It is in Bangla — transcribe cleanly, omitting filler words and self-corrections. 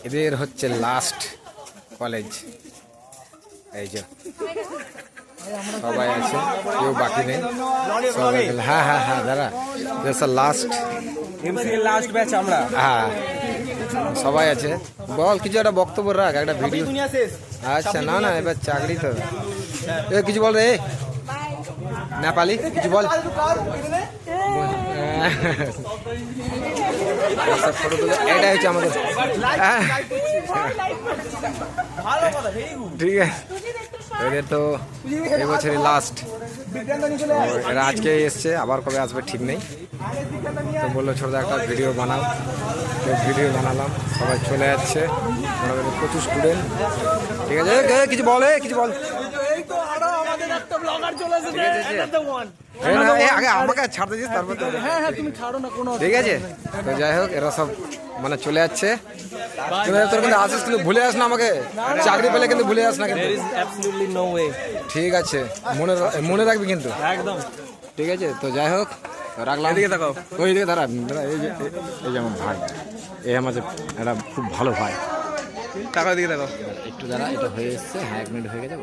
এদের হচ্ছে লাস্ট কলেজ। এই যে সবাই আছে, কেউ বাকি নেই। হ্যাঁ হ্যাঁ হ্যাঁ দাদা, লাস্ট লাস্ট ব্যাচ আমরা। হ্যাঁ সবাই আছে। বল কিছু একটা বক্তব্য রাখ, একটা ভিডিও। আচ্ছা না না, এবার চাকরি তো কিছু বল রে নেপালি, কিছু বল। ফটো তুলে এটাই হচ্ছে আমাদের। ঠিক আছে, এদের তো এই বছরই লাস্ট। এরা আজকে এসছে, আবার কবে আসবে ঠিক নেই। তো বললো ছোটো একটা ভিডিও বানাও, তো ভিডিও বানালাম। সবাই চলে যাচ্ছে, প্রচুর স্টুডেন্ট। ঠিক আছে, কিছু বল, কিছু বল। আগে আমাকে ছাড়তে দিস, তারপর ঠিক আছে। তো যাই হোক, এরা সব মানে চলে যাচ্ছে। তোর কিন্তু আসিস, কিন্তু ভুলে আস না আমাকে। চাকরি পেলে কিন্তু ভুলে আস না কিন্তু। ঠিক আছে, মনে রাখবি কিন্তু একদম। ঠিক আছে, তো যাই হোক রাখলাম। ওই দিকে দাঁড়া, এই যে আমার ভাই, এই আমাদের একটা খুব ভালো ভাই। টাকা দিকে দেখো একটু, দাঁড়া, এটা হয়ে এসছে। হ্যাঁ 1 মিনিট হয়ে গেছে।